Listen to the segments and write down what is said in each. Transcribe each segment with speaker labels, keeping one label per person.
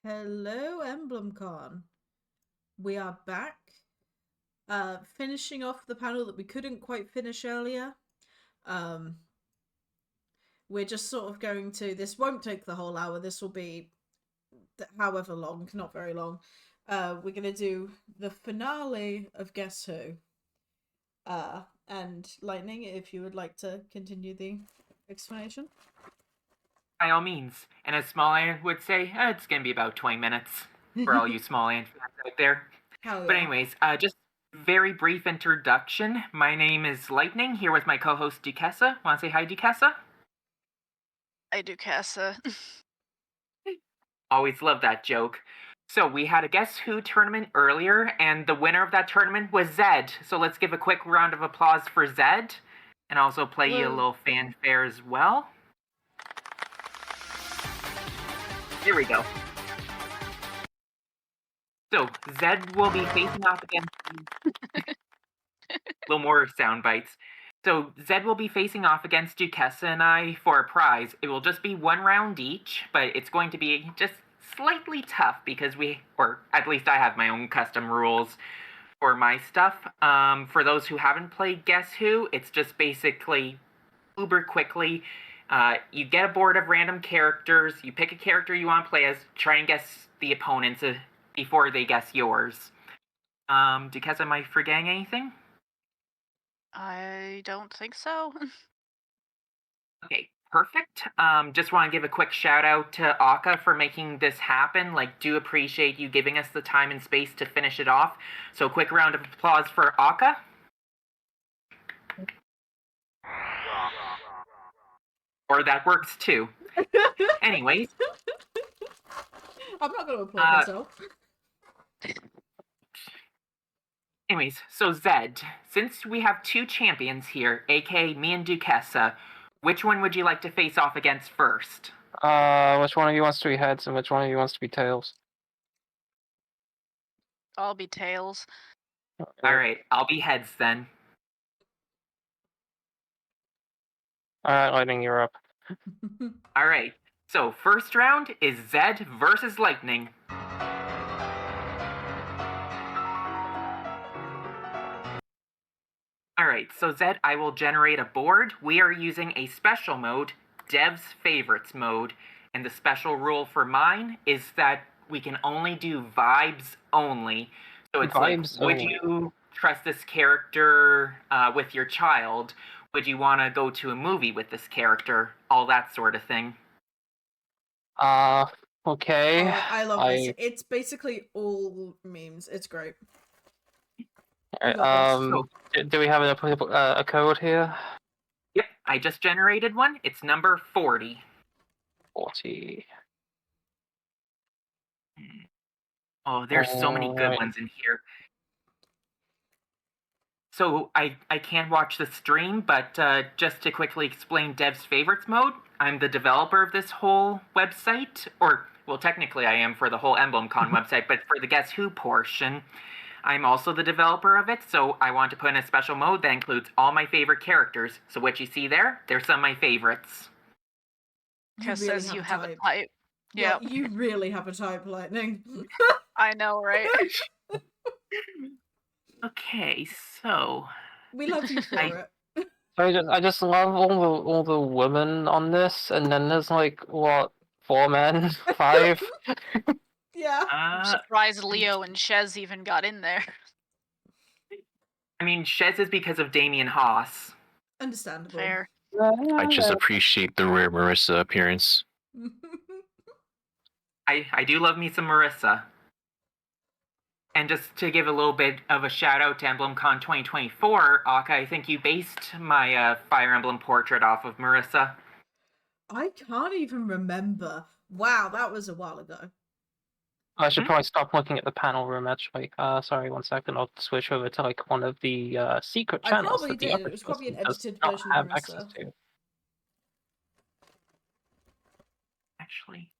Speaker 1: Hello, EmblemCon. We are back, finishing off the panel that we couldn't quite finish earlier. Um, we're just sort of going to. This won't take the whole hour. This will be however long, not very long. We're going to do the finale of Guess Who. And Lightning, if you would like to continue the explanation.
Speaker 2: By all means. And as Small Iron would say, it's going to be about 20 minutes for all you Small Iron fans out there.
Speaker 1: Hell yeah.
Speaker 2: But anyways, just very brief introduction. My name is Lightning, here with my co-host Duquesa. Want to say hi, Duquesa?
Speaker 3: I do, Casa.
Speaker 2: Always love that joke. So we had a Guess Who tournament earlier, and the winner of that tournament was Zed. So let's give a quick round of applause for Zed, and also play you a little fanfare as well. Here we go. So Zed will be facing off against a little more sound bites. So Zed will be facing off against Duquesa and I for a prize. It will just be one round each, but it's going to be just slightly tough because or at least I have my own custom rules for my stuff. For those who haven't played Guess Who, it's just basically uber quickly. You get a board of random characters, you pick a character you want to play as, try and guess the opponents before they guess yours. Duquesa, am I forgetting anything?
Speaker 3: I don't think so.
Speaker 2: Okay, perfect. Just want to give a quick shout out to Akka for making this happen. Do appreciate you giving us the time and space to finish it off. So quick round of applause for Akka. Or that works too. Anyways.
Speaker 1: I'm not going to applaud myself.
Speaker 2: Anyways, so Zed, since we have two champions here, aka me and Duquesa, which one would you like to face off against first?
Speaker 4: Which one of you wants to be heads and which one of you wants to be tails?
Speaker 3: I'll be tails.
Speaker 2: Alright, I'll be heads then.
Speaker 4: Alright, Lightning, you're up.
Speaker 2: Alright, so first round is Zed versus Lightning. Alright, so Zed, I will generate a board. We are using a special mode, Dev's Favorites mode, and the special rule for mine is that we can only do vibes only. So it's
Speaker 4: Vibes
Speaker 2: would
Speaker 4: only.
Speaker 2: you trust this character with your child? Would you want to go to a movie with this character? All that sort of thing.
Speaker 4: Okay.
Speaker 1: I love this. It's basically all memes. It's great.
Speaker 4: Alright, do we have a code here?
Speaker 2: Yep, I just generated one. It's number 40.
Speaker 4: 40.
Speaker 2: Oh, there's so many good ones in here. So I can't watch the stream, but just to quickly explain Dev's Favorites mode, I'm the developer of this whole website, or, well, technically I am for the whole EmblemCon website, but for the Guess Who portion, I'm also the developer of it, so I want to put in a special mode that includes all my favorite characters. So what you see there, there's some of my favorites.
Speaker 3: Because says you have a type.
Speaker 1: Yeah, you really have a type, Lightning.
Speaker 3: I know, right?
Speaker 2: Okay, so
Speaker 1: we love you for it.
Speaker 4: I just love all the women on this, and then there's what, 4 men, 5.
Speaker 1: Yeah.
Speaker 3: I'm surprised Leo and Shez even got in there.
Speaker 2: I mean, Shez is because of Damien Haas.
Speaker 1: Understandable.
Speaker 3: Fair.
Speaker 5: I just appreciate the rare Marissa appearance.
Speaker 2: I do love me some Marissa. And just to give a little bit of a shout out to EmblemCon 2024, Akka, I think you based my Fire Emblem portrait off of Marissa.
Speaker 1: I can't even remember. Wow, that was a while ago.
Speaker 4: I should probably stop looking at the panel room, actually. Sorry, 1 second. I'll switch over to one of the secret channels.
Speaker 1: I probably did. It was probably an edited version of Marissa.
Speaker 2: Actually.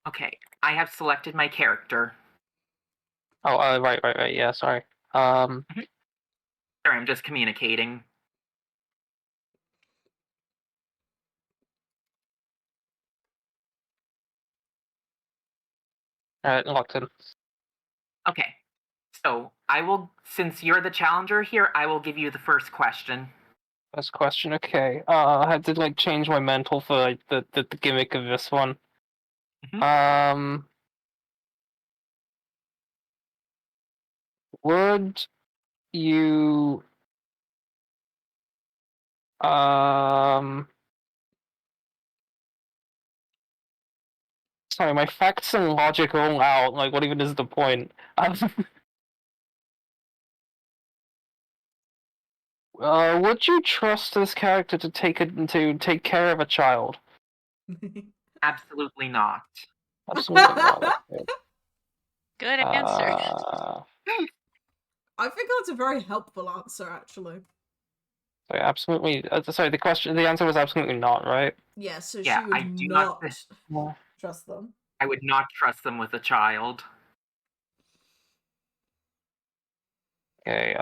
Speaker 2: Okay, I have selected my character.
Speaker 4: Oh, right, yeah, sorry.
Speaker 2: Sorry, I'm just communicating.
Speaker 4: Alright, locked in.
Speaker 2: Okay. So I will, since you're the challenger here, I will give you the first question.
Speaker 4: First question, okay. I had to like change my mental for like the gimmick of this one. Would you sorry, my facts and logic are all out. Like, what even is the point? Would you trust this character to take care of a child?
Speaker 2: Absolutely not.
Speaker 4: Absolutely not. Okay.
Speaker 3: Good answer.
Speaker 1: I think that's a very helpful answer, actually.
Speaker 4: So absolutely. Sorry, the answer was absolutely not, right?
Speaker 1: Yeah, so
Speaker 2: Yeah,
Speaker 1: she would
Speaker 2: I do
Speaker 1: not
Speaker 4: not
Speaker 1: trust them.
Speaker 2: I would not trust them with a child.
Speaker 4: Okay.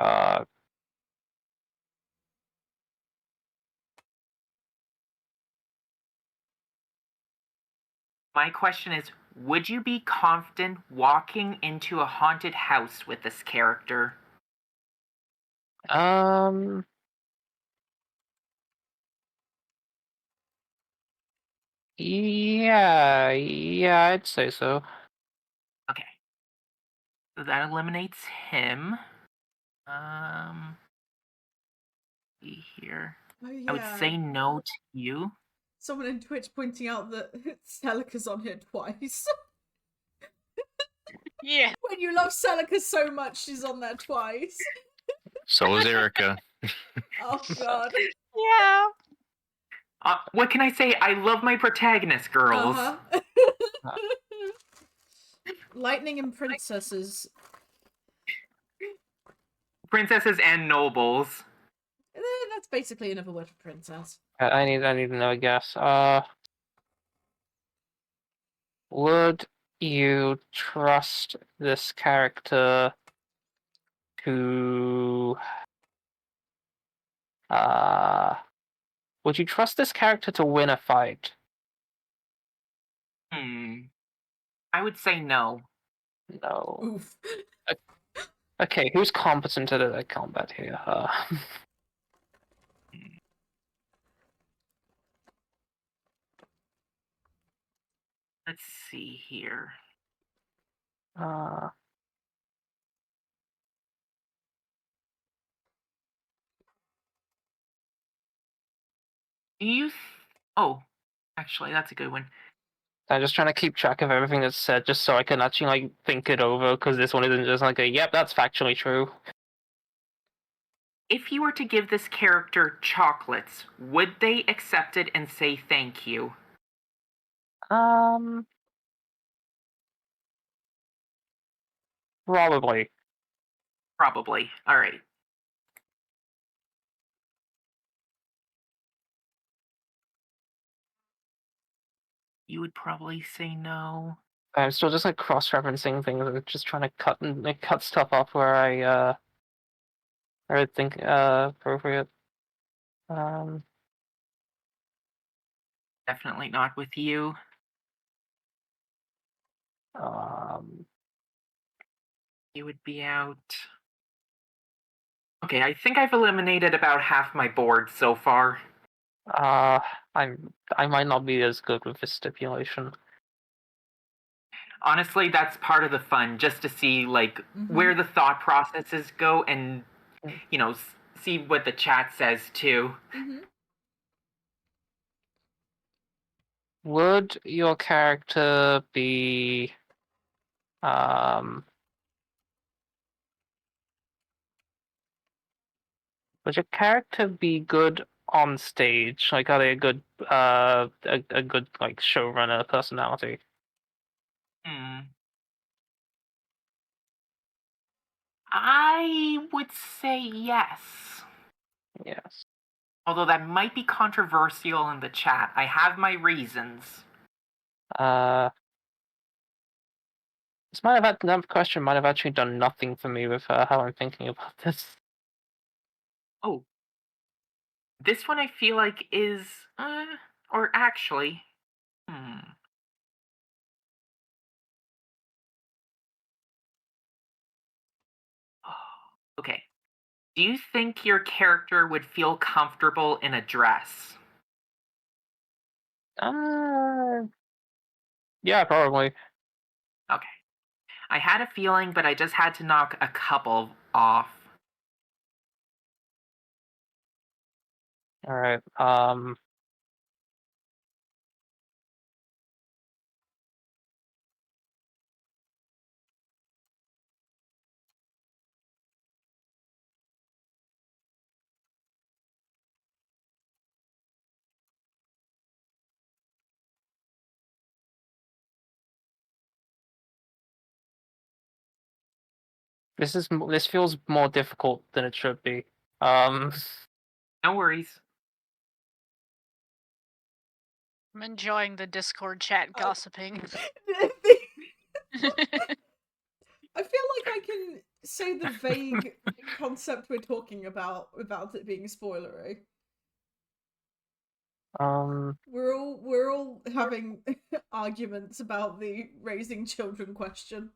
Speaker 2: My question is, would you be confident walking into a haunted house with this character?
Speaker 4: Yeah, I'd say so.
Speaker 2: Okay. So that eliminates him. See here.
Speaker 1: Oh, yeah.
Speaker 2: I would say no to you.
Speaker 1: Someone in Twitch pointing out that Celica's on here twice.
Speaker 3: Yeah.
Speaker 1: When you love Celica so much, she's on there twice.
Speaker 5: So is Erica.
Speaker 1: Oh, God.
Speaker 3: Yeah.
Speaker 2: What can I say? I love my protagonist, girls.
Speaker 1: Uh-huh. Lightning and princesses.
Speaker 2: Princesses and nobles.
Speaker 1: That's basically another word for princess.
Speaker 4: I need to know a guess. Would you trust this character to would you trust this character to win a fight?
Speaker 2: I would say no.
Speaker 4: No.
Speaker 1: Oof.
Speaker 4: Okay, who's competent at combat here?
Speaker 2: Let's see here. Do you? Oh, actually, that's a good one.
Speaker 4: I'm just trying to keep track of everything that's said, just so I can actually like think it over. Because this one isn't just like a yep, that's factually true.
Speaker 2: If you were to give this character chocolates, would they accept it and say thank you?
Speaker 4: Probably.
Speaker 2: Probably. All right. You would probably say no.
Speaker 4: I'm still just like cross-referencing things and just trying to cut stuff off where I think appropriate.
Speaker 2: Definitely not with you. You would be out. Okay, I think I've eliminated about half my board so far.
Speaker 4: I might not be as good with this stipulation.
Speaker 2: Honestly, that's part of the fun, just to see like where the thought processes go and you know, see what the chat says too.
Speaker 4: Would your character be would your character be good on stage? Like, are they a good a good like showrunner personality?
Speaker 2: I would say yes.
Speaker 4: Yes.
Speaker 2: Although that might be controversial in the chat. I have my reasons.
Speaker 4: This might have had another question might have actually done nothing for me with how I'm thinking about this.
Speaker 2: Oh. This one I feel like is or actually Okay. Do you think your character would feel comfortable in a dress?
Speaker 4: Yeah, probably.
Speaker 2: Okay. I had a feeling, but I just had to knock a couple off.
Speaker 4: All right. This feels more difficult than it should be.
Speaker 2: No worries.
Speaker 3: I'm enjoying the Discord chat gossiping.
Speaker 1: I feel like I can say the vague concept we're talking about without it being spoilery. We're all having arguments about the raising children question.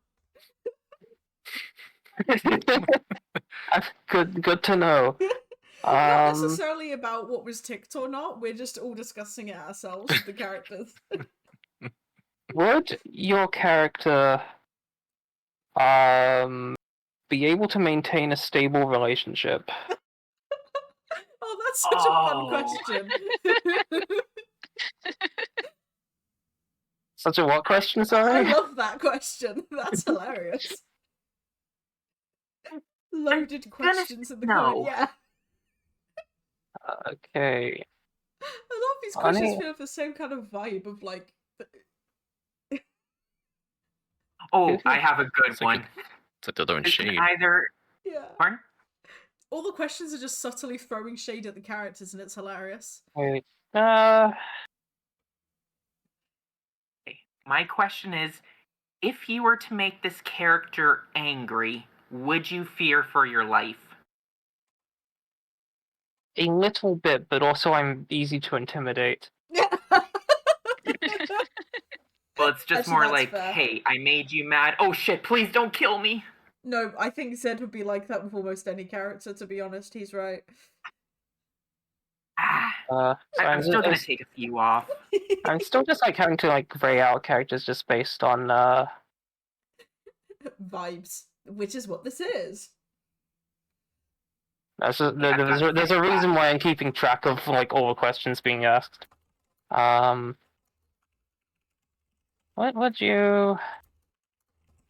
Speaker 4: Good to know.
Speaker 1: Not necessarily about what was ticked or not. We're just all discussing it ourselves, the characters.
Speaker 4: Would your character be able to maintain a stable relationship?
Speaker 1: Oh, that's such a fun question.
Speaker 4: Such a what question,
Speaker 1: I
Speaker 4: sorry?
Speaker 1: love that question. That's hilarious. Loaded questions in the comment. Yeah.
Speaker 4: Okay.
Speaker 1: I love these questions feel the same kind of vibe of like.
Speaker 2: Oh, I have a good
Speaker 5: It's
Speaker 2: one.
Speaker 5: like they're throwing
Speaker 2: This can
Speaker 5: shade.
Speaker 2: either.
Speaker 1: Yeah.
Speaker 2: Pardon?
Speaker 1: All the questions are just subtly throwing shade at the characters, and it's hilarious.
Speaker 4: Wait.
Speaker 2: Okay. My question is, if you were to make this character angry, would you fear for your life?
Speaker 4: A little bit, but also I'm easy to intimidate.
Speaker 2: Well, it's just
Speaker 1: Actually,
Speaker 2: more
Speaker 1: that's
Speaker 2: like,
Speaker 1: fair.
Speaker 2: hey, I made you mad. Oh shit, please don't kill me.
Speaker 1: No, I think Zed would be like that with almost any character, to be honest. He's right.
Speaker 2: I'm still gonna take a few off.
Speaker 4: I'm still just like having to like gray out characters just based on
Speaker 1: vibes, which is what this is.
Speaker 4: there's a reason why I'm keeping track of like all the questions being asked. What would you?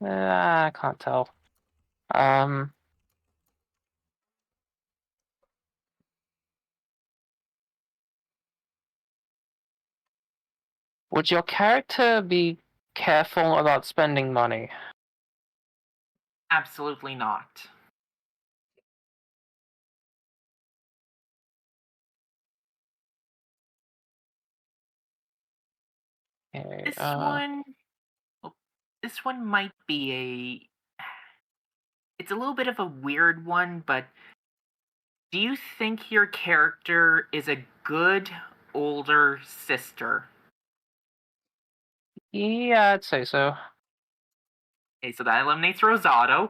Speaker 4: I can't tell. Would your character be careful about spending money?
Speaker 2: Absolutely not.
Speaker 4: Okay,
Speaker 2: this one might be it's a little bit of a weird one, but do you think your character is a good older sister?
Speaker 4: Yeah, I'd say so.
Speaker 2: Okay, so that eliminates Rosato.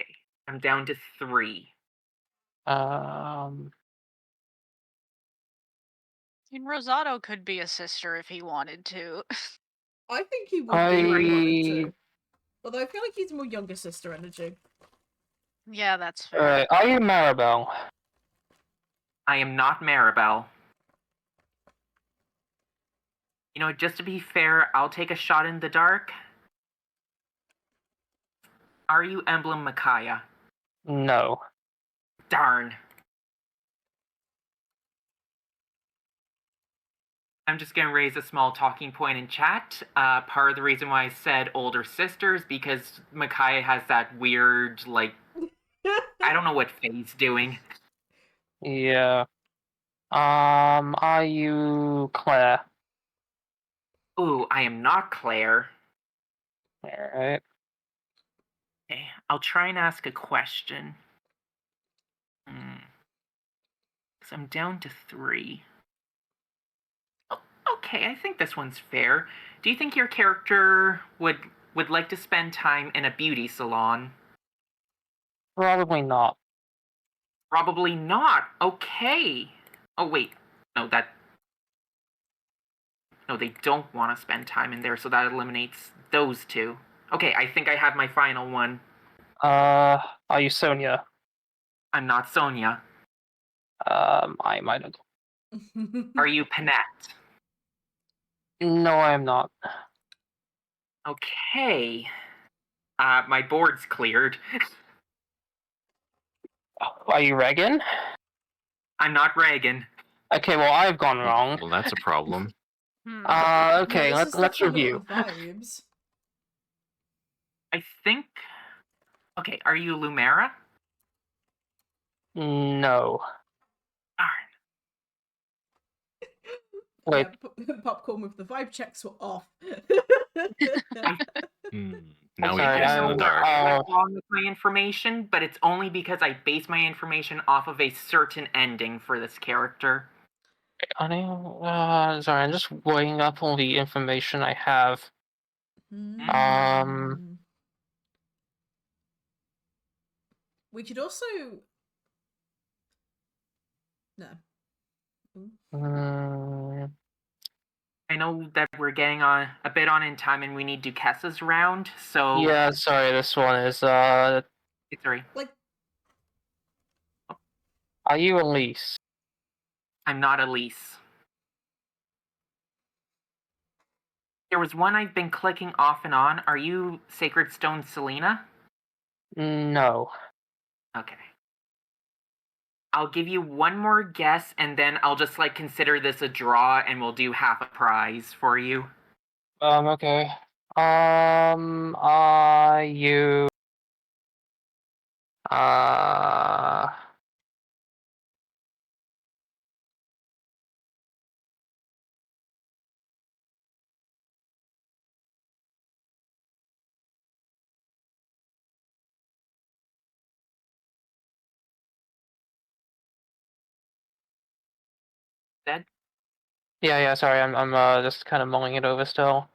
Speaker 2: Okay, I'm down to 3.
Speaker 3: And Rosato could be a sister if he wanted to.
Speaker 1: I think he would be if he wanted to. Although I feel like he's more younger sister energy.
Speaker 3: Yeah, that's fair.
Speaker 4: Alright, are you Maribel?
Speaker 2: I am not Maribel. You know, just to be fair, I'll take a shot in the dark. Are you Emblem Micaiah?
Speaker 4: No.
Speaker 2: Darn. I'm just going to raise a small talking point in chat. Part of the reason why I said older sisters, because Micaiah has that weird, like, I don't know what Faye's doing.
Speaker 4: Yeah. Are you Claire?
Speaker 2: Ooh, I am not Claire.
Speaker 4: Alright.
Speaker 2: Okay, I'll try and ask a question. Because I'm down to 3. Oh, okay, I think this one's fair. Do you think your character would would like to spend time in a beauty salon.
Speaker 4: Probably not.
Speaker 2: Probably not. Okay. Oh, wait. No, No, they don't want to spend time in there, so that eliminates those two. Okay, I think I have my final one.
Speaker 4: Are you Sonia?
Speaker 2: I'm not Sonia.
Speaker 4: I might have.
Speaker 2: Are you Panette?
Speaker 4: No, I am not.
Speaker 2: Okay. My board's cleared.
Speaker 4: Are you Reagan?
Speaker 2: I'm not Reagan.
Speaker 4: Okay, well, I've gone wrong.
Speaker 5: Well, that's a problem.
Speaker 4: Okay,
Speaker 1: No, this is
Speaker 4: let's
Speaker 1: definitely
Speaker 4: review.
Speaker 1: the vibes.
Speaker 2: I think... Okay, are you Lumera?
Speaker 4: No.
Speaker 2: Darn.
Speaker 4: Wait.
Speaker 1: Yeah, popcorn with the vibe checks were off.
Speaker 5: Now we
Speaker 4: sorry,
Speaker 5: guess in the
Speaker 4: I'm-
Speaker 5: dark.
Speaker 2: What's wrong with my information, but it's only because I base my information off of a certain ending for this character.
Speaker 4: Sorry, I'm just weighing up all the information I have.
Speaker 1: We could also... No.
Speaker 2: I know that we're getting on a bit on in time and we need Duquesse's round, so...
Speaker 4: Yeah, sorry, this one is,
Speaker 2: Sorry.
Speaker 1: Like,
Speaker 4: are you Elise?
Speaker 2: I'm not Elise. There was one I've been clicking off and on. Are you Sacred Stone Selena?
Speaker 4: No.
Speaker 2: Okay. I'll give you one more guess, and then I'll just, like, consider this a draw, and we'll do half a prize for you.
Speaker 4: Okay. Are you...
Speaker 2: Dead?
Speaker 4: Yeah, sorry, I'm just kind of mulling it over still.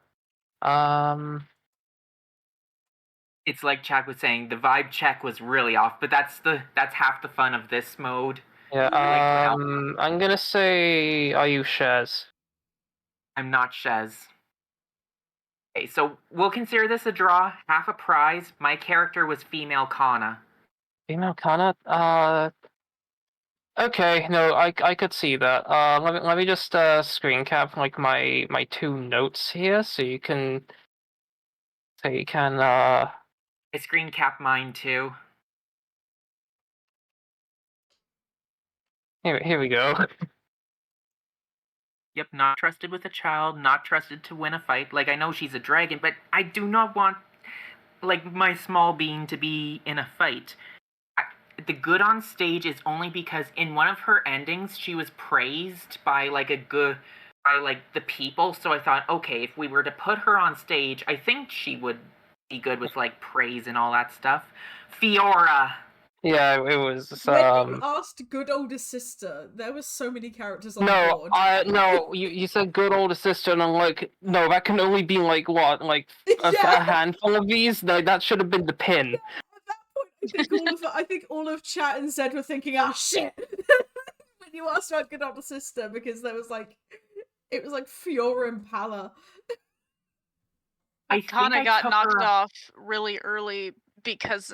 Speaker 2: It's like Chad was saying, the vibe check was really off, but that's half the fun of this mode.
Speaker 4: Yeah,
Speaker 2: Like,
Speaker 4: I'm gonna say, are you Shez?
Speaker 2: I'm not Shez. Okay, so we'll consider this a draw, half a prize. My character was female Kana.
Speaker 4: Female Kana? Okay, no, I could see that. Let me just screen cap like my two notes here, so you can
Speaker 2: I screen cap mine too.
Speaker 4: Here we go.
Speaker 2: Yep, not trusted with a child, not trusted to win a fight. Like, I know she's a dragon, but I do not want, like, my small being to be in a fight. The good on stage is only because in one of her endings, she was praised by, like, the people. So I thought, okay, if we were to put her on stage, I think she would be good with, like, praise and all that stuff. Fiora!
Speaker 4: Yeah, it was.
Speaker 1: when you asked good older sister, there were so many characters on the board.
Speaker 4: No, you said good older sister, and I'm like, no, that can only be like what, like a handful of these. No, that should have been the pin.
Speaker 1: Yeah, at that point, I think all of chat and Zed were thinking, "Ah, shit!" when you asked about good older sister, because there was like, it was like Fiora and Pala.
Speaker 3: Kana got knocked off really early because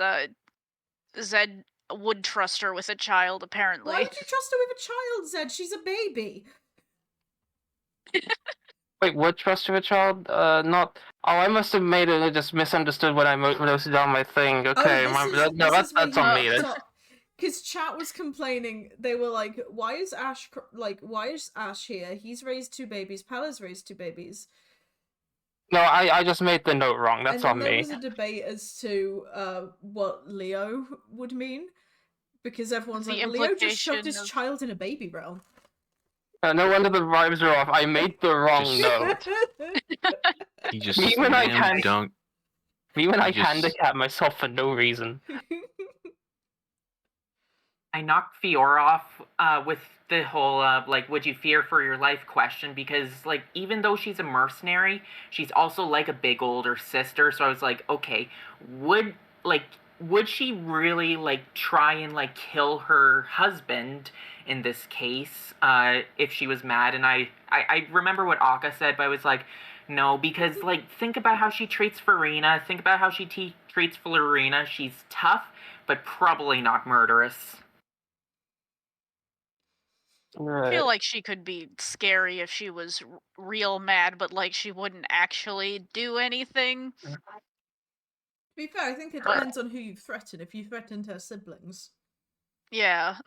Speaker 3: Zed would trust her with a child, apparently.
Speaker 1: Why would you trust her with a child, Zed? She's a baby.
Speaker 4: Wait, would trust her with a child? Not. Oh, I must have made it. I just misunderstood when I wrote down my thing. Okay, that's on me.
Speaker 1: Because chat was complaining. They were like, "Why is Ash here? He's raised 2 babies. Pala's raised 2 babies."
Speaker 4: No, I just made the note wrong. That's on me.
Speaker 1: There was a debate as to what Leo would mean, because everyone's like, Leo just shoved his child in a baby realm.
Speaker 4: No wonder the vibes are off. I made the wrong note.
Speaker 5: He just
Speaker 4: Me when I handicap myself for no reason.
Speaker 2: I knocked Fiora off with the whole like, would you fear for your life question, because like, even though she's a mercenary, she's also like a big older sister. So I was like, okay, would like would she really like try and like kill her husband in this case if she was mad? And I remember what Akka said, but I was like, no, because like, think about how she treats Farina. Think about how she treats Florina. She's tough, but probably not murderous.
Speaker 3: I feel like she could be scary if she was real mad, but like she wouldn't actually do anything.
Speaker 1: To be fair, I think it depends on who you threaten. If you threatened her siblings.
Speaker 3: Yeah.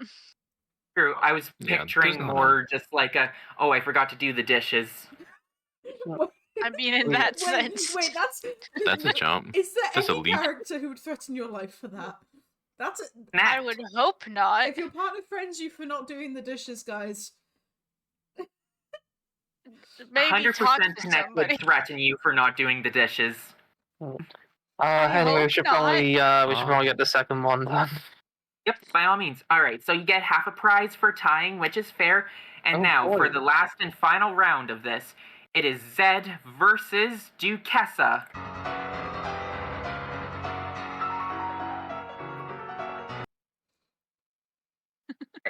Speaker 2: True. I was picturing more just like oh, I forgot to do the dishes.
Speaker 3: I mean, in that sense.
Speaker 1: Wait,
Speaker 5: that's a jump.
Speaker 1: Is there
Speaker 5: That's
Speaker 1: any
Speaker 5: a leap.
Speaker 1: character who would threaten your life for that? That's it.
Speaker 3: I would hope not.
Speaker 1: If your partner threatens you for not doing the dishes, guys.
Speaker 3: Maybe
Speaker 2: 100% Connect would threaten you for not doing the dishes.
Speaker 4: Anyway, we should probably get the second one done.
Speaker 2: Yep, by all means. All right, so you get half a prize for tying, which is fair. And now for the last and final round of this, it is Zed versus Duquesa.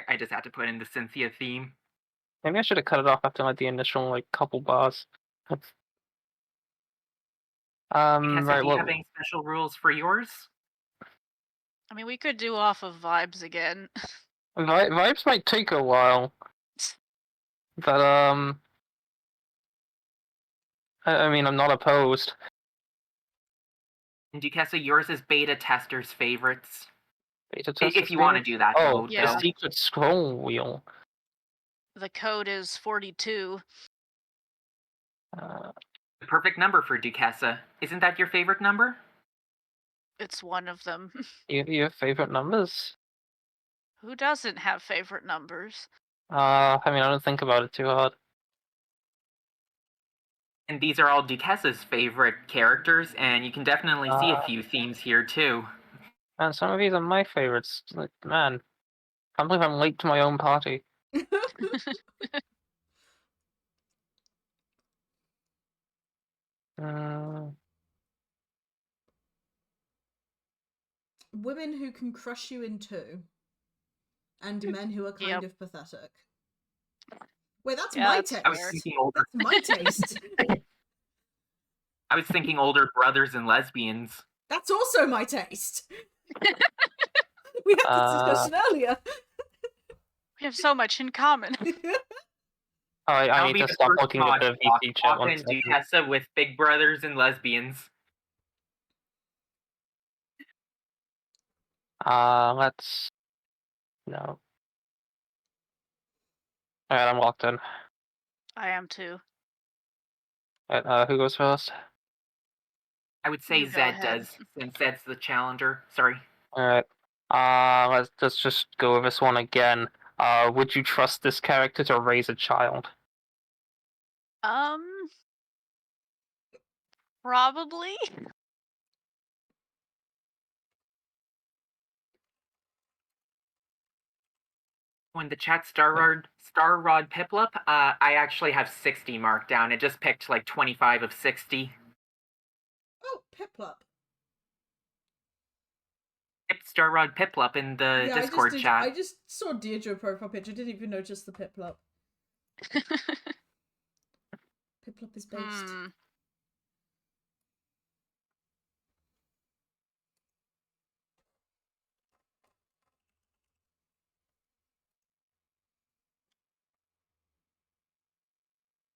Speaker 2: I just had to put in the Cynthia theme.
Speaker 4: Maybe I should have cut it off after like the initial like couple bars.
Speaker 2: Right,
Speaker 4: do
Speaker 2: you have any special rules for yours?
Speaker 3: I mean, we could do off of vibes again.
Speaker 4: Vibes might take a while, but I mean, I'm not opposed.
Speaker 2: And Duquesa, yours is beta testers' favorites.
Speaker 4: Beta testers'
Speaker 2: if you want to do that.
Speaker 4: Oh,
Speaker 3: yeah.
Speaker 4: The secret scroll wheel.
Speaker 3: The code is 42.
Speaker 2: The perfect number for Duquesa. Isn't that your favorite number?
Speaker 3: It's one of them.
Speaker 4: You have favorite numbers?
Speaker 3: Who doesn't have favorite numbers?
Speaker 4: I mean, I don't think about it too hard.
Speaker 2: And these are all Duquesa's favorite characters, and you can definitely see a few themes here too.
Speaker 4: And some of these are my favorites. Like, man, I can't believe I'm late to my own party.
Speaker 1: Women who can crush you in two, and men who are kind of pathetic. Wait, that's my taste.
Speaker 2: I was thinking older.
Speaker 1: That's my taste.
Speaker 2: I was thinking older brothers and lesbians.
Speaker 1: That's also my taste. We had this discussion earlier.
Speaker 3: We have so much in common.
Speaker 4: I need to stop looking at the VC chat
Speaker 2: once. Duquesa with big brothers and lesbians.
Speaker 4: Let's... No. Alright, I'm locked in.
Speaker 3: I am too.
Speaker 4: Alright, who goes first?
Speaker 2: I would say Zed does, since Zed's the challenger. Sorry.
Speaker 4: Alright. Let's just go over this one again. Would you trust this character to raise a child?
Speaker 3: Probably.
Speaker 2: When the chat Starrod Piplup, I actually have 60 marked down. It just picked like 25 of 60.
Speaker 1: Oh, Piplup.
Speaker 2: Yep, Starrod Piplup in the Discord chat.
Speaker 1: I just saw Deirdre profile picture. Didn't even notice the Piplup. Piplup is based.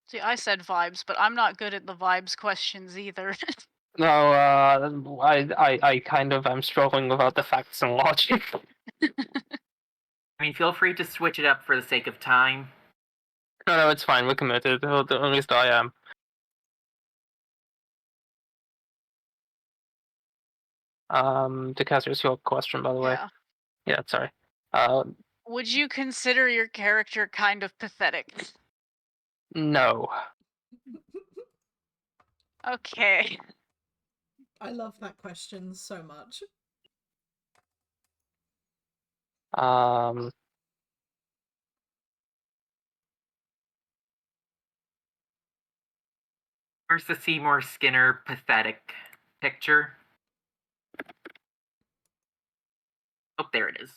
Speaker 3: See, I said vibes, but I'm not good at the vibes questions either.
Speaker 4: No, I kind of am struggling without the facts and logic.
Speaker 2: I mean, feel free to switch it up for the sake of time.
Speaker 4: No, it's fine. We're committed. At least I am. Duquesa, it's your question, by the way. Yeah, sorry.
Speaker 3: Would you consider your character kind of pathetic?
Speaker 4: No.
Speaker 3: Okay.
Speaker 1: I love that question so much.
Speaker 2: Where's the Seymour Skinner pathetic picture? Oh, there it is.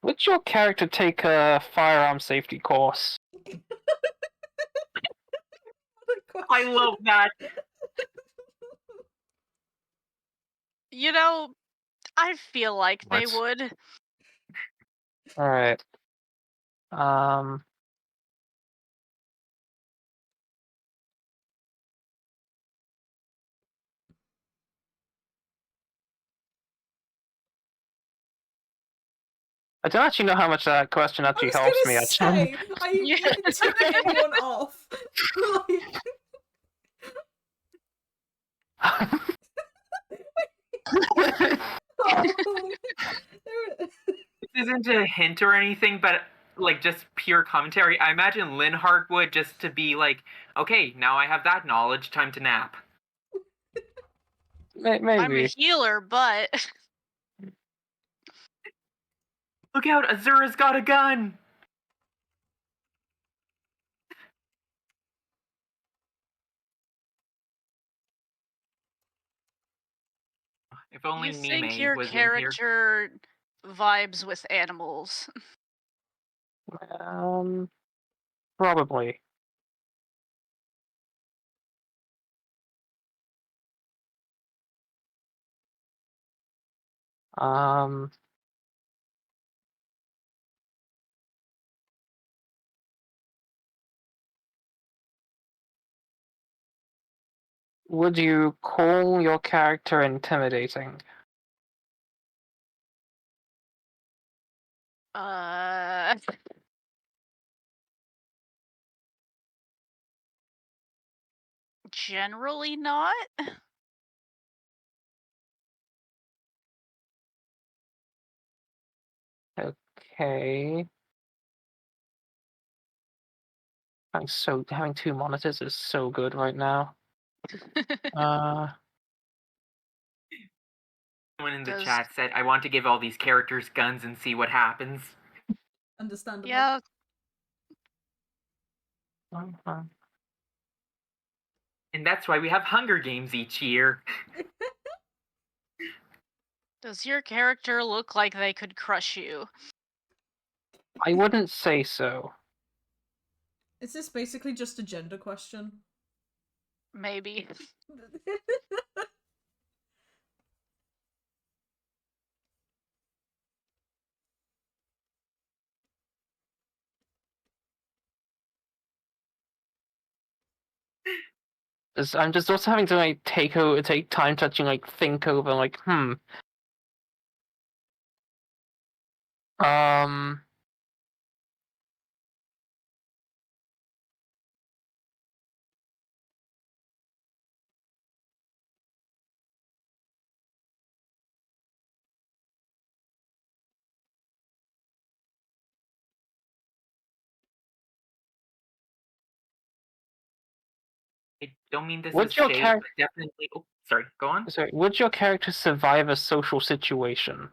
Speaker 4: Would your character take a firearm safety course?
Speaker 2: I love that.
Speaker 3: You know, I feel like they
Speaker 5: What?
Speaker 3: would.
Speaker 4: Alright. I don't actually know how much that question actually helps me.
Speaker 1: Say, are you turning anyone off?
Speaker 2: This isn't a hint or anything, but like just pure commentary. I imagine Linhardt would just to be like, okay, now I have that knowledge, time to nap.
Speaker 4: Maybe.
Speaker 3: I'm a healer, but
Speaker 2: Look out, Azura's got a gun! If only
Speaker 3: you think
Speaker 2: Nime
Speaker 3: your
Speaker 2: was in here.
Speaker 3: character vibes with animals.
Speaker 4: Probably. Would you call your character intimidating?
Speaker 3: Generally not.
Speaker 4: Okay. Having two monitors is so good right now.
Speaker 2: Someone in the chat said, I want to give all these characters guns and see what happens.
Speaker 1: Understandable.
Speaker 3: Yeah.
Speaker 2: And that's why we have Hunger Games each year.
Speaker 3: Does your character look like they could crush you?
Speaker 4: I wouldn't say so.
Speaker 1: Is this basically just a gender question?
Speaker 3: Maybe.
Speaker 4: I'm just also having to like take time to actually like think over like
Speaker 2: I don't mean this
Speaker 4: Would
Speaker 2: as
Speaker 4: your
Speaker 2: shade,
Speaker 4: char-
Speaker 2: but definitely... Oh, sorry, go on.
Speaker 4: Sorry, would your character survive a social situation?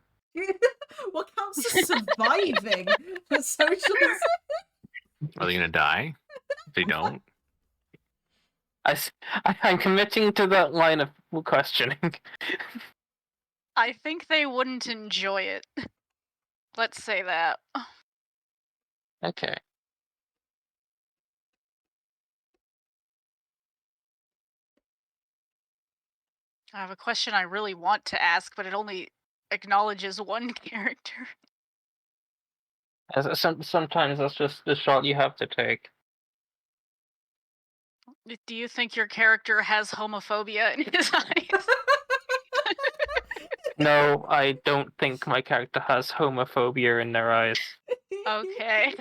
Speaker 1: What counts as surviving a social?
Speaker 5: Are they gonna die if they don't?
Speaker 4: I'm committing to that line of questioning.
Speaker 3: I think they wouldn't enjoy it. Let's say that.
Speaker 4: Okay.
Speaker 3: I have a question I really want to ask, but it only acknowledges one character.
Speaker 4: Sometimes that's just the shot you have to take.
Speaker 3: Do you think your character has homophobia in his eyes?
Speaker 4: No, I don't think my character has homophobia in their eyes.
Speaker 3: Okay.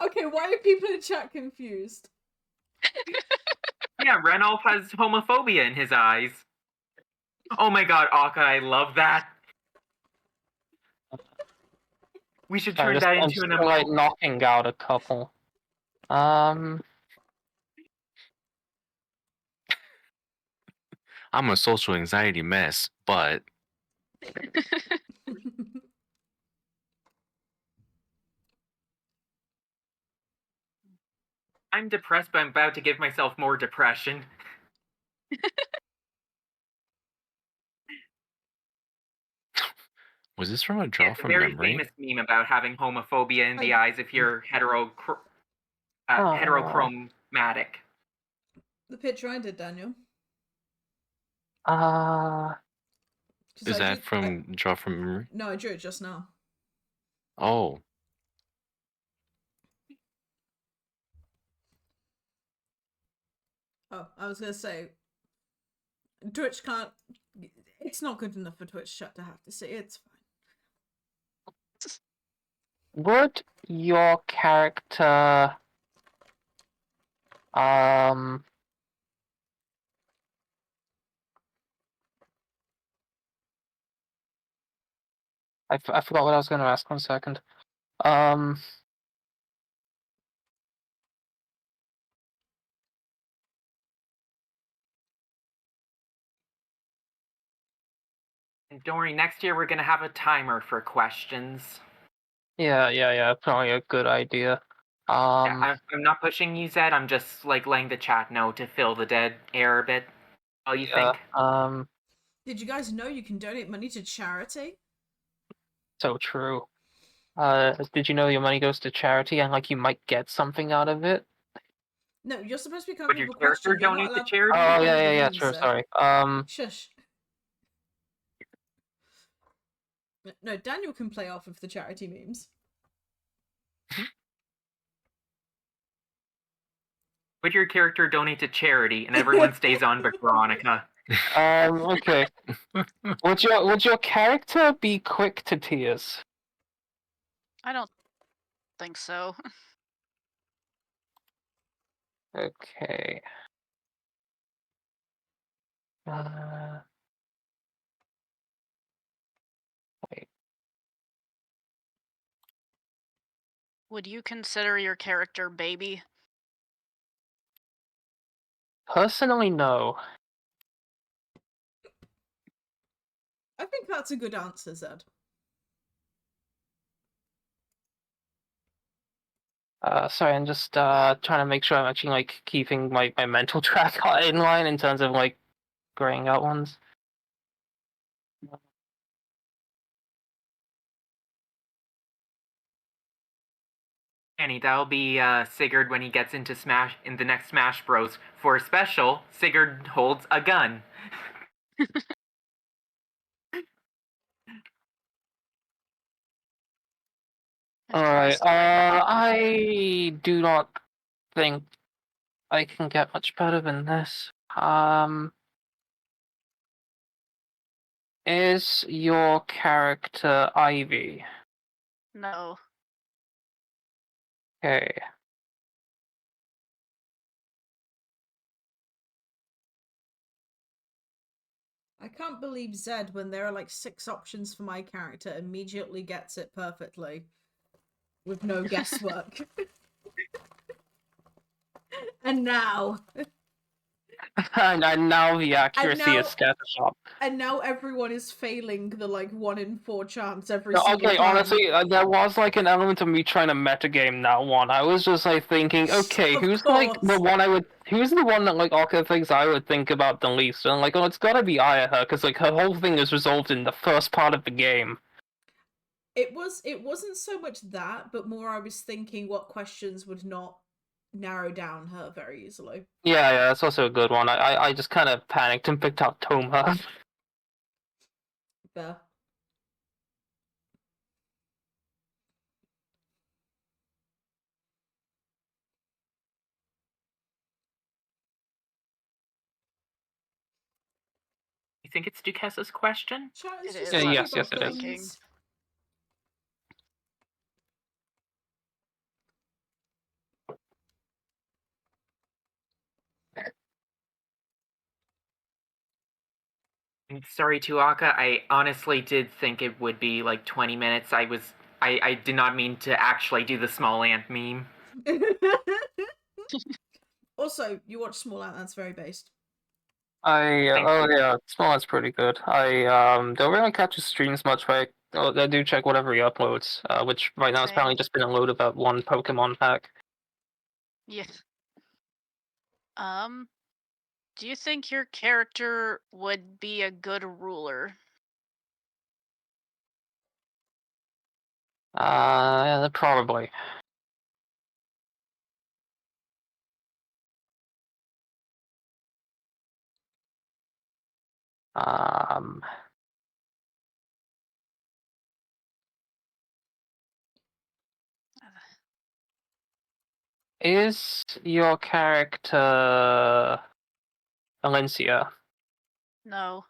Speaker 1: Okay, why are people in chat confused?
Speaker 2: Yeah, Renolf has homophobia in his eyes. Oh my god, Akka, I love that. We should turn that
Speaker 4: I'm
Speaker 2: into
Speaker 4: just
Speaker 2: an
Speaker 4: like knocking out a couple.
Speaker 5: I'm a social anxiety mess, but
Speaker 2: I'm depressed, but I'm about to give myself more depression.
Speaker 5: was this from a draw
Speaker 2: It's a
Speaker 5: from
Speaker 2: very
Speaker 5: memory?
Speaker 2: famous meme about having homophobia in the eyes if you're heterochromatic.
Speaker 1: The picture I did, Daniel.
Speaker 5: Is that from draw from memory?
Speaker 1: No, I drew it just now.
Speaker 5: Oh.
Speaker 1: Oh, I was gonna say, Twitch can't. It's not good enough for Twitch chat to have to see. It's fine.
Speaker 4: Would your character I forgot what I was going to ask. 1 second.
Speaker 2: And don't worry, next year we're gonna have a timer for questions.
Speaker 4: Yeah. Probably a good idea.
Speaker 2: Yeah, I'm not pushing you, Zed. I'm just like letting the chat know to fill the dead air a bit. What do you think?
Speaker 1: Did you guys know you can donate money to charity?
Speaker 4: So true. Did you know your money goes to charity and like you might get something out of it?
Speaker 1: No, you're supposed to be
Speaker 2: Would
Speaker 1: coming
Speaker 2: your
Speaker 1: with a
Speaker 2: character
Speaker 1: question. You're not
Speaker 2: donate to
Speaker 1: allowed.
Speaker 2: charity?
Speaker 4: Oh
Speaker 1: to
Speaker 4: yeah.
Speaker 1: names,
Speaker 4: True. Sorry.
Speaker 1: Shush. No, Daniel can play off of the charity memes.
Speaker 2: Would your character donate to charity and everyone stays on but Veronica?
Speaker 4: Okay. Would your character be quick to tears?
Speaker 3: I don't think so.
Speaker 4: Okay. Wait.
Speaker 3: Would you consider your character baby?
Speaker 4: Personally, no.
Speaker 1: I think that's a good answer, Zed.
Speaker 4: Sorry, I'm just trying to make sure I'm actually like keeping my mental track in line in terms of like graying out ones.
Speaker 2: Annie, that'll be Sigurd when he gets into the next Smash Bros. For a special, Sigurd holds a gun.
Speaker 4: Alright, I do not think I can get much better than this. Is your character Ivy?
Speaker 3: No.
Speaker 4: Okay.
Speaker 1: I can't believe Zed, when there are like 6 options for my character, immediately gets it perfectly. With no guesswork. And now.
Speaker 4: and now the accuracy is scattershot.
Speaker 1: And now everyone is failing the like 1 in 4 chance every
Speaker 4: No,
Speaker 1: single
Speaker 4: okay,
Speaker 1: time.
Speaker 4: honestly, there was like an element of me trying to metagame that one. I was just like thinking, okay, who's like the one who's the one that like Orca thinks I would think about the least? And like, oh, it's gotta be Ayaha, because like her whole thing is resolved in the first part of the game.
Speaker 1: It wasn't so much that, but more I was thinking what questions would not narrow down her very easily.
Speaker 4: Yeah, that's also a good one. I just kind of panicked and picked out Toma.
Speaker 1: Fair.
Speaker 2: You think it's Duquesse's question?
Speaker 3: It is.
Speaker 4: Yes, it
Speaker 3: is.
Speaker 2: Sorry, Tuaka. I honestly did think it would be like 20 minutes. I did not mean to actually do the small ant meme.
Speaker 1: Also, you watch Small Ant, that's very based.
Speaker 4: Yeah, Small's pretty good. I don't really catch his streams much, but I do check whatever he uploads, which right now has
Speaker 3: Same.
Speaker 4: apparently just been a load of that one Pokemon pack.
Speaker 3: Yeah. Do you think your character would be a good ruler?
Speaker 4: Probably. Um, is your character Valencia?
Speaker 3: No.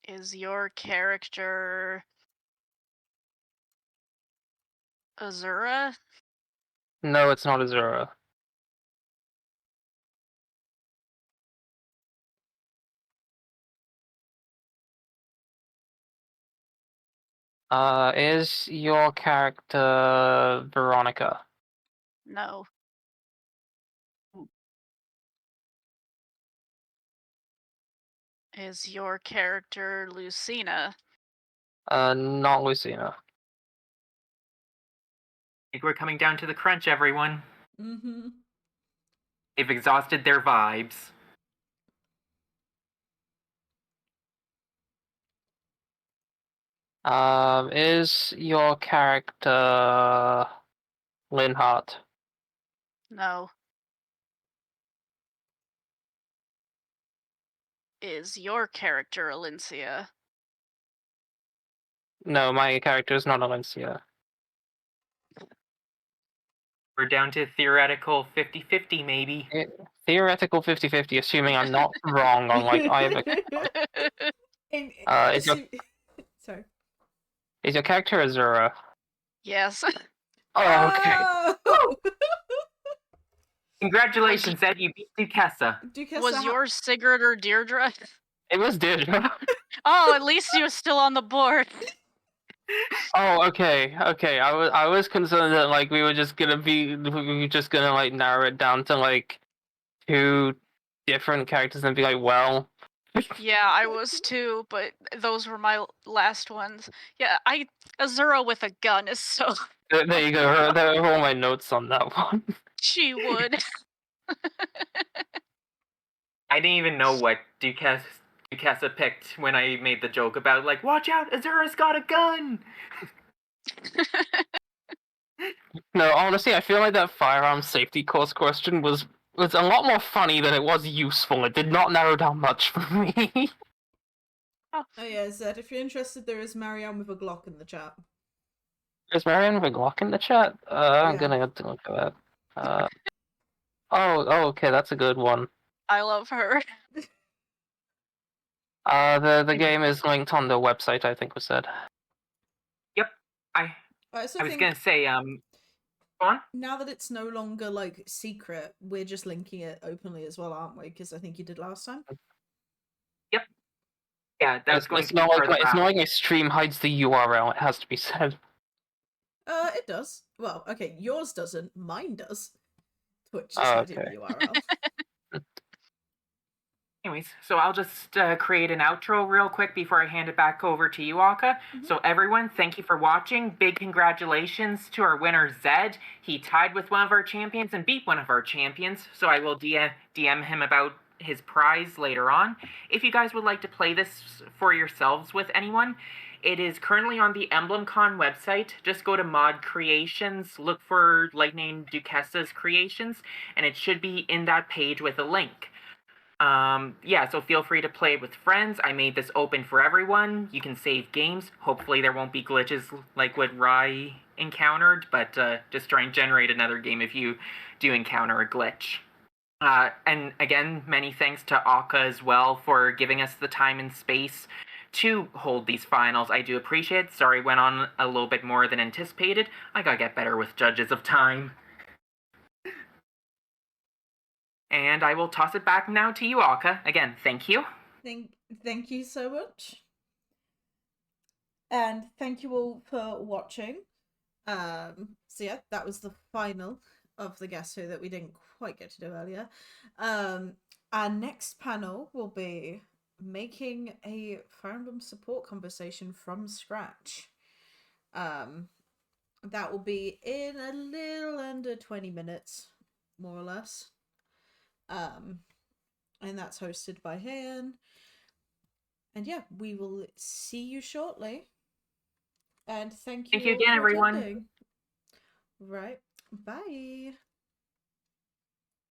Speaker 3: Is your character Azura?
Speaker 4: No, it's not Azura. Is your character Veronica?
Speaker 3: No. Is your character Lucina?
Speaker 4: Not Lucina.
Speaker 2: I think we're coming down to the crunch, everyone.
Speaker 1: Mm-hmm.
Speaker 2: They've exhausted their vibes.
Speaker 4: Is your character Linhardt?
Speaker 3: No. Is your character Alincia?
Speaker 4: No, my character is not Valencia.
Speaker 2: We're down to theoretical 50-50, maybe.
Speaker 4: Theoretical 50-50, assuming I'm not wrong on like either.
Speaker 1: Sorry.
Speaker 4: Is your character Azura?
Speaker 3: Yes.
Speaker 4: Oh, okay.
Speaker 1: Oh!
Speaker 2: Congratulations, Ed, you beat Duquesa.
Speaker 3: Was yours Sigurd or Deirdre?
Speaker 4: It was Deirdre.
Speaker 3: Oh, at least he was still on the board.
Speaker 4: Oh, okay. I was concerned that like we were just gonna like narrow it down to like 2 different characters and be like, well.
Speaker 3: Yeah, I was too, but those were my last ones. Yeah, Azura with a gun is so.
Speaker 4: There you go. There are all my notes on that one.
Speaker 3: She would.
Speaker 2: I didn't even know what Duquesa picked when I made the joke about, like, watch out, Azura's got a gun!
Speaker 4: No, honestly, I feel like that firearm safety course question was a lot more funny than it was useful. It did not narrow down much for me.
Speaker 1: Oh yeah, Zed, if you're interested, there is Marianne with a Glock in the chat.
Speaker 4: Is Marianne with a Glock in the chat? I'm gonna have to look at that. Okay, that's a good one.
Speaker 3: I love her.
Speaker 4: The game is linked on the website, I think was said.
Speaker 2: Yep. I was gonna say, go on?
Speaker 1: Now that it's no longer like secret, we're just linking it openly as well, aren't we? Because I think you did last time.
Speaker 2: Yep. Yeah, that's going
Speaker 4: it's
Speaker 2: to
Speaker 4: not
Speaker 2: be
Speaker 4: like it's not like my stream hides the URL. It has to be said.
Speaker 1: It does. Well, okay, yours doesn't. Mine does. Twitch is
Speaker 4: hiding
Speaker 1: the URL.
Speaker 2: Anyways, so I'll just create an outro real quick before I hand it back over to you, Aka. Mm-hmm. So everyone, thank you for watching. Big congratulations to our winner, Zed. He tied with one of our champions and beat one of our champions. So I will DM him about his prize later on. If you guys would like to play this for yourselves with anyone, it is currently on the EmblemCon website. Just go to Mod Creations, look for Lightning Duquesa's Creations, and it should be in that page with a link. Yeah, so feel free to play with friends. I made this open for everyone. You can save games. Hopefully there won't be glitches like what Rai encountered, but just try and generate another game if you do encounter a glitch. And again, many thanks to Aka as well for giving us the time and space to hold these finals. I do appreciate it. Sorry, went on a little bit more than anticipated. I gotta get better with judges of time. And I will toss it back now to you, Aka. Again, thank you.
Speaker 1: Thank you so much. And thank you all for watching. So yeah, that was the final of the Guess Who that we didn't quite get to do earlier. Our next panel will be making a Fire Emblem support conversation from scratch. That will be in a little under 20 minutes, more or less. And that's hosted by Han. And yeah, we will see you shortly. And thank you
Speaker 2: again,
Speaker 1: for
Speaker 2: everyone.
Speaker 1: attending. Right. Bye.